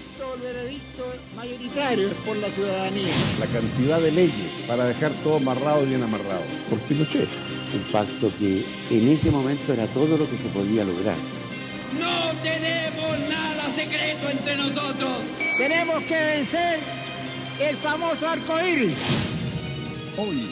tanto, el veredicto mayoritario es por la ciudadanía. La cantidad de leyes para dejar todo amarrado y bien amarrado. Por Pinochet. Un pacto que en ese momento era todo lo que se podía lograr. No tenemos nada secreto entre nosotros. Tenemos que vencer el famoso arco iris. Hoy,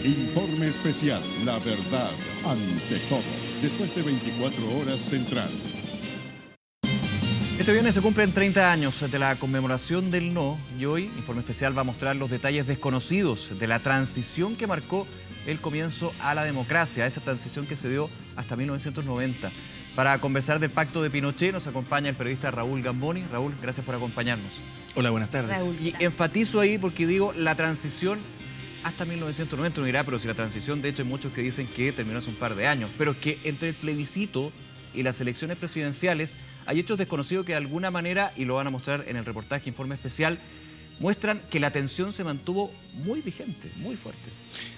informe especial, la verdad ante todo. Después de 24 horas central. Este viernes se cumplen 30 años de la conmemoración del no y hoy Informe Especial va a mostrar los detalles desconocidos de la transición que marcó el comienzo a la democracia, esa transición que se dio hasta 1990. Para conversar del pacto de Pinochet nos acompaña el periodista Raúl Gamboni. Raúl, gracias por acompañarnos. Hola, buenas tardes. Raúl, y enfatizo ahí porque digo la transición hasta 1990, uno dirá, pero si la transición, de hecho hay muchos que dicen que terminó hace un par de años, pero que entre el plebiscito y las elecciones presidenciales hay hechos desconocidos que de alguna manera, y lo van a mostrar en el reportaje Informe Especial, muestran que la tensión se mantuvo muy vigente, muy fuerte.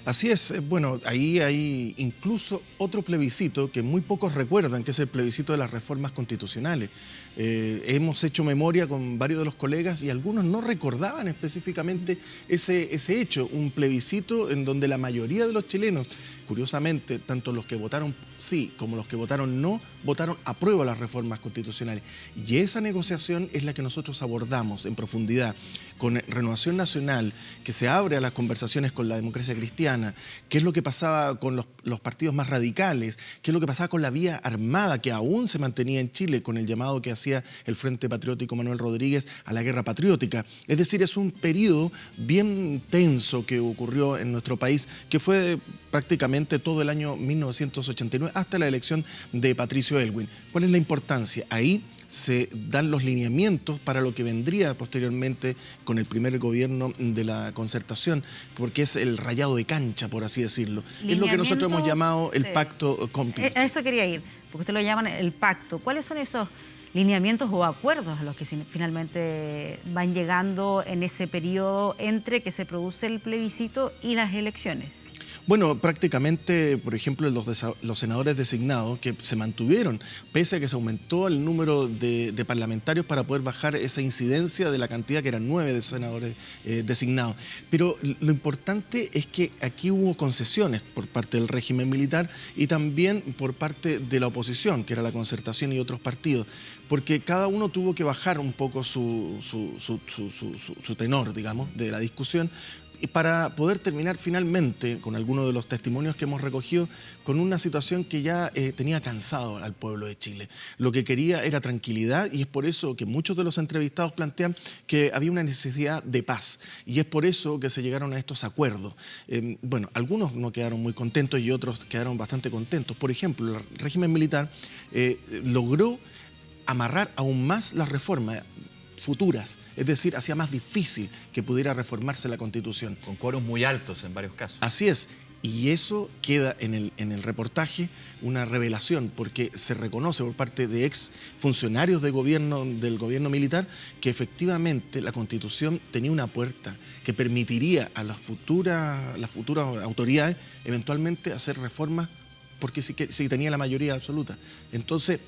Así es, bueno, ahí hay incluso otro plebiscito que muy pocos recuerdan, que es el plebiscito de las reformas constitucionales. Hemos hecho memoria con varios de los colegas y algunos no recordaban específicamente ese hecho, un plebiscito en donde la mayoría de los chilenos, curiosamente, tanto los que votaron sí como los que votaron no, votaron apruebo las reformas constitucionales. Y esa negociación es la que nosotros abordamos en profundidad, con Renovación Nacional, que se abre a las conversaciones con la democracia cristiana, qué es lo que pasaba con los partidos más radicales, qué es lo que pasaba con la vía armada, que aún se mantenía en Chile, con el llamado que hacía el Frente Patriótico Manuel Rodríguez a la guerra patriótica. Es decir, es un periodo bien tenso que ocurrió en nuestro país, que fue prácticamente todo el año 1989 hasta la elección de Patricio Aylwin. ¿Cuál es la importancia? Ahí se dan los lineamientos para lo que vendría posteriormente con el primer gobierno de la Concertación, porque es el rayado de cancha, por así decirlo. Es lo que nosotros hemos llamado el pacto con Pinochet. A eso quería ir, porque ustedes lo llaman el pacto. ¿Cuáles son esos lineamientos o acuerdos a los que finalmente van llegando en ese periodo entre que se produce el plebiscito y las elecciones? Bueno, prácticamente, por ejemplo, los senadores designados que se mantuvieron, pese a que se aumentó el número de parlamentarios para poder bajar esa incidencia de la cantidad que eran 9 de senadores designados. Pero lo importante es que aquí hubo concesiones por parte del régimen militar y también por parte de la oposición, que era la Concertación y otros partidos, porque cada uno tuvo que bajar un poco su tenor, digamos, de la discusión, y para poder terminar finalmente, con algunos de los testimonios que hemos recogido, con una situación que ya tenía cansado al pueblo de Chile. Lo que quería era tranquilidad y es por eso que muchos de los entrevistados plantean que había una necesidad de paz y es por eso que se llegaron a estos acuerdos. Bueno, algunos no quedaron muy contentos y otros quedaron bastante contentos. Por ejemplo, el régimen militar logró amarrar aún más las reformas futuras, es decir, hacía más difícil que pudiera reformarse la Constitución. Con quórum muy altos en varios casos. Así es, y eso queda en el reportaje una revelación, porque se reconoce por parte de ex funcionarios del gobierno militar que efectivamente la Constitución tenía una puerta que permitiría a las futuras autoridades eventualmente hacer reformas porque sí tenía la mayoría absoluta. Entonces,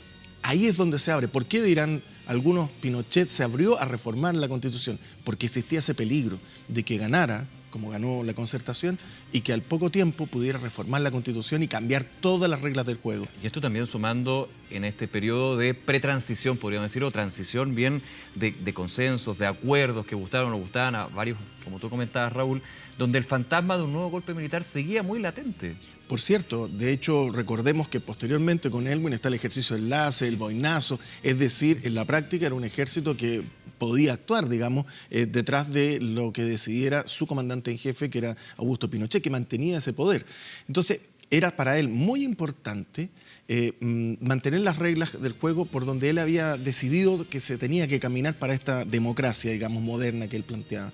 ahí es donde se abre. ¿Por qué dirán algunos Pinochet se abrió a reformar la Constitución? Porque existía ese peligro de que ganara, como ganó la Concertación, y que al poco tiempo pudiera reformar la Constitución y cambiar todas las reglas del juego. Y esto también sumando en este periodo de pretransición, podríamos decir, o transición bien de consensos, de acuerdos que gustaron o no gustaban a varios, como tú comentabas, Raúl, donde el fantasma de un nuevo golpe militar seguía muy latente. Por cierto, de hecho, recordemos que posteriormente con Aylwin está el ejercicio de enlace, el boinazo, es decir, en la práctica era un ejército que podía actuar, digamos, detrás de lo que decidiera su comandante en jefe, que era Augusto Pinochet, que mantenía ese poder. Entonces, era para él muy importante mantener las reglas del juego por donde él había decidido que se tenía que caminar para esta democracia, digamos, moderna que él planteaba.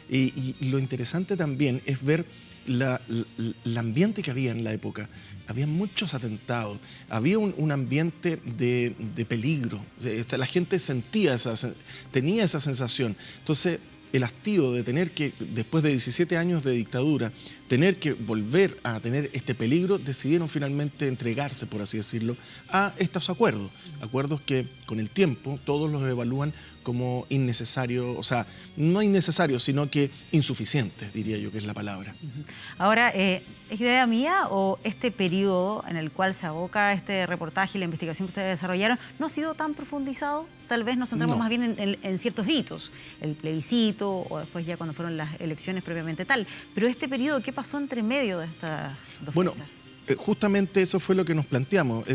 Y lo interesante también es ver el ambiente que había en la época. Había muchos atentados, había un ambiente de peligro. La gente tenía esa sensación. Entonces, el hastío de tener que, después de 17 años de dictadura, tener que volver a tener este peligro, decidieron finalmente entregarse, por así decirlo, a estos acuerdos. Acuerdos que con el tiempo todos los evalúan como innecesarios, o sea, no innecesarios, sino que insuficientes, diría yo que es la palabra. Ahora, ¿es idea mía o este periodo en el cual se aboca este reportaje y la investigación que ustedes desarrollaron no ha sido tan profundizado? Tal vez nos centramos más bien en ciertos hitos, el plebiscito o después ya cuando fueron las elecciones propiamente tal. Pero este periodo, ¿qué pasó entre medio de estas dos fechas? Justamente eso fue lo que nos planteamos.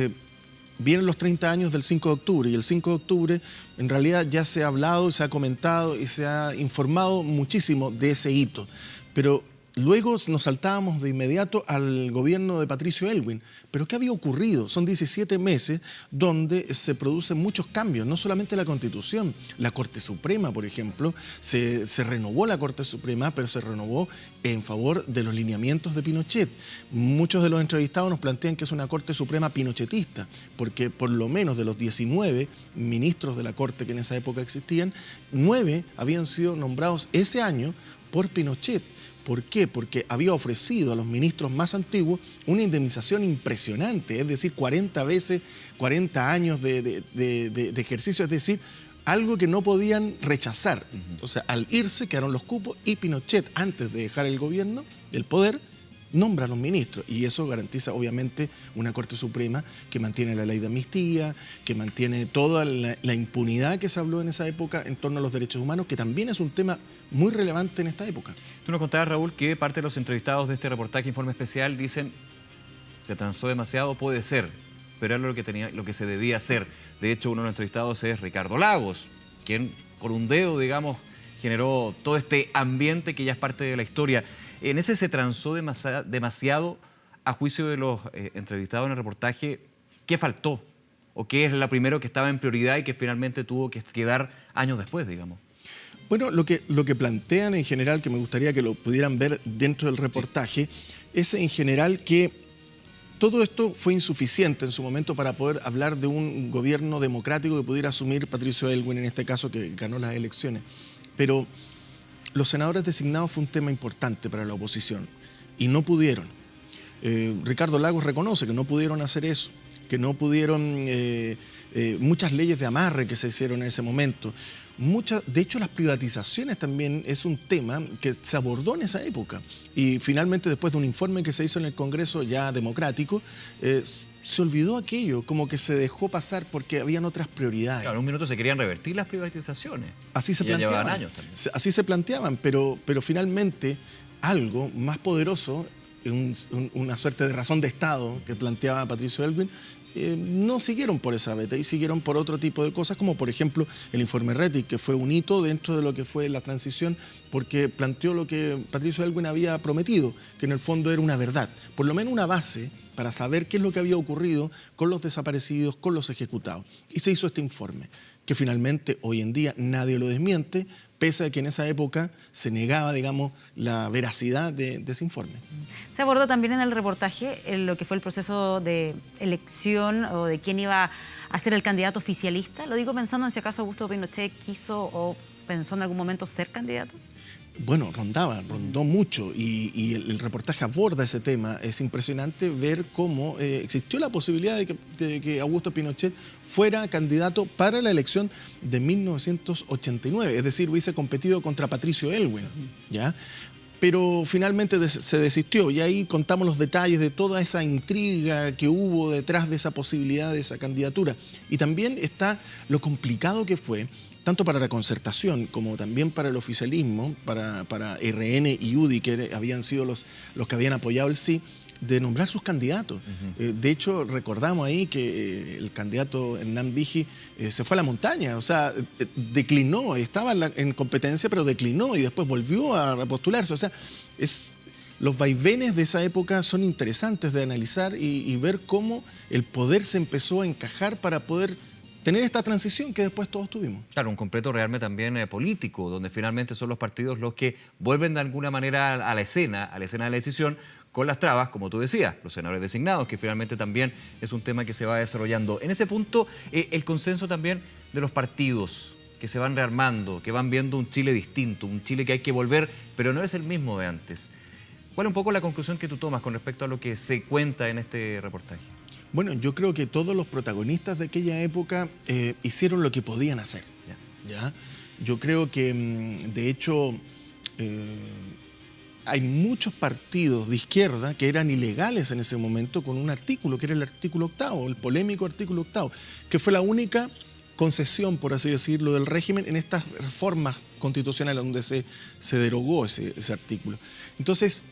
Vienen los 30 años del 5 de octubre y el 5 de octubre en realidad ya se ha hablado, se ha comentado y se ha informado muchísimo de ese hito. Pero luego nos saltábamos de inmediato al gobierno de Patricio Aylwin. ¿Pero qué había ocurrido? Son 17 meses donde se producen muchos cambios, no solamente la Constitución. La Corte Suprema, por ejemplo, se renovó la Corte Suprema, pero se renovó en favor de los lineamientos de Pinochet. Muchos de los entrevistados nos plantean que es una Corte Suprema pinochetista, porque por lo menos de los 19 ministros de la Corte que en esa época existían, 9 habían sido nombrados ese año por Pinochet. ¿Por qué? Porque había ofrecido a los ministros más antiguos una indemnización impresionante, es decir, 40 veces, 40 años de ejercicio, es decir, algo que no podían rechazar. O sea, al irse quedaron los cupos y Pinochet, antes de dejar el gobierno, el poder, nombra a los ministros y eso garantiza obviamente una Corte Suprema que mantiene la ley de amnistía, que mantiene toda la impunidad que se habló en esa época en torno a los derechos humanos, que también es un tema muy relevante en esta época. Tú nos contabas, Raúl, que parte de los entrevistados de este reportaje Informe Especial dicen se transó demasiado, puede ser, pero era lo que se debía hacer. De hecho, uno de los entrevistados es Ricardo Lagos, quien con un dedo, digamos, generó todo este ambiente que ya es parte de la historia. En ese se transó demasiado, a juicio de los entrevistados en el reportaje. ¿Qué faltó? ¿O qué es lo primero que estaba en prioridad y que finalmente tuvo que quedar años después, digamos? Bueno, lo que plantean en general, que me gustaría que lo pudieran ver dentro del reportaje, es en general que todo esto fue insuficiente en su momento para poder hablar de un gobierno democrático que pudiera asumir Patricio Aylwin, en este caso, que ganó las elecciones. Pero los senadores designados fue un tema importante para la oposición y no pudieron. Ricardo Lagos reconoce que no pudieron hacer eso, que no pudieron, muchas leyes de amarre que se hicieron en ese momento. De hecho, las privatizaciones también es un tema que se abordó en esa época y finalmente después de un informe que se hizo en el Congreso ya democrático, se olvidó aquello, como que se dejó pasar porque habían otras prioridades. Claro, en un minuto se querían revertir las privatizaciones. Así se planteaban. Ya llevaban años también. Así se planteaban, pero finalmente algo más poderoso, una suerte de razón de Estado que planteaba Patricio Aylwin, no siguieron por esa veta y siguieron por otro tipo de cosas, como por ejemplo el informe Rettig, que fue un hito dentro de lo que fue la transición, porque planteó lo que Patricio Aylwin había prometido, que en el fondo era una verdad, por lo menos una base para saber qué es lo que había ocurrido con los desaparecidos, con los ejecutados. Y se hizo este informe, que finalmente hoy en día nadie lo desmiente, pese a que en esa época se negaba, digamos, la veracidad de ese informe. Se abordó también en el reportaje lo que fue el proceso de elección o de quién iba a ser el candidato oficialista. Lo digo pensando en si acaso Augusto Pinochet quiso o pensó en algún momento ser candidato. Bueno, rondó mucho y el reportaje aborda ese tema. Es impresionante ver cómo existió la posibilidad de que Augusto Pinochet fuera candidato para la elección de 1989, es decir, hubiese competido contra Patricio Aylwin, ¿ya? Pero finalmente se desistió y ahí contamos los detalles de toda esa intriga que hubo detrás de esa posibilidad de esa candidatura. Y también está lo complicado que fue, tanto para la concertación como también para el oficialismo, para RN y UDI, que habían sido los que habían apoyado el sí, de nombrar sus candidatos. De hecho, recordamos ahí que el candidato Hernán Vigi se fue a la montaña, o sea, declinó, estaba en competencia, pero declinó y después volvió a postularse. O sea, los vaivenes de esa época son interesantes de analizar y ver cómo el poder se empezó a encajar para poder tener esta transición que después todos tuvimos. Claro, un completo realmente también político, donde finalmente son los partidos los que vuelven de alguna manera a la escena de la decisión, con las trabas, como tú decías, los senadores designados, que finalmente también es un tema que se va desarrollando. En ese punto, el consenso también de los partidos, que se van rearmando, que van viendo un Chile distinto, un Chile que hay que volver, pero no es el mismo de antes. ¿Cuál es un poco la conclusión que tú tomas con respecto a lo que se cuenta en este reportaje? Bueno, yo creo que todos los protagonistas de aquella época hicieron lo que podían hacer. ¿Ya? Yo creo que, de hecho, hay muchos partidos de izquierda que eran ilegales en ese momento con un artículo, que era el artículo 8º, el polémico artículo 8º, que fue la única concesión, por así decirlo, del régimen en estas reformas constitucionales donde se derogó ese artículo. Entonces,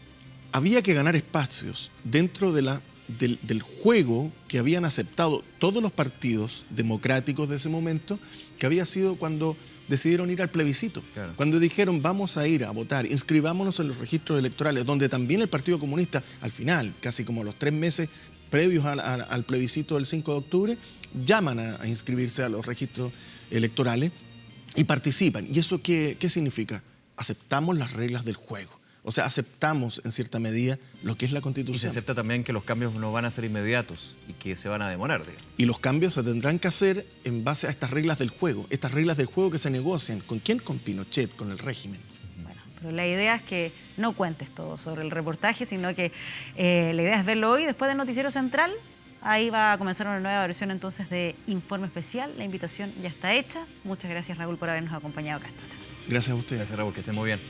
había que ganar espacios dentro del juego que habían aceptado todos los partidos democráticos de ese momento, que había sido cuando decidieron ir al plebiscito. Claro. Cuando dijeron vamos a ir a votar, inscribámonos en los registros electorales, donde también el Partido Comunista, al final, casi como los 3 meses previos al plebiscito del 5 de octubre, llaman a inscribirse a los registros electorales y participan. ¿Y eso qué significa? Aceptamos las reglas del juego. O sea, aceptamos en cierta medida lo que es la Constitución. Y se acepta también que los cambios no van a ser inmediatos y que se van a demorar, digamos. Y los cambios se tendrán que hacer en base a estas reglas del juego. Estas reglas del juego que se negocian. ¿Con quién? Con Pinochet, con el régimen. Bueno, pero la idea es que no cuentes todo sobre el reportaje, sino que la idea es verlo hoy, después del Noticiero Central. Ahí va a comenzar una nueva versión entonces de Informe Especial. La invitación ya está hecha. Muchas gracias, Raúl, por habernos acompañado acá hasta ahora. Gracias a ustedes. Gracias, Raúl, que estén muy bien.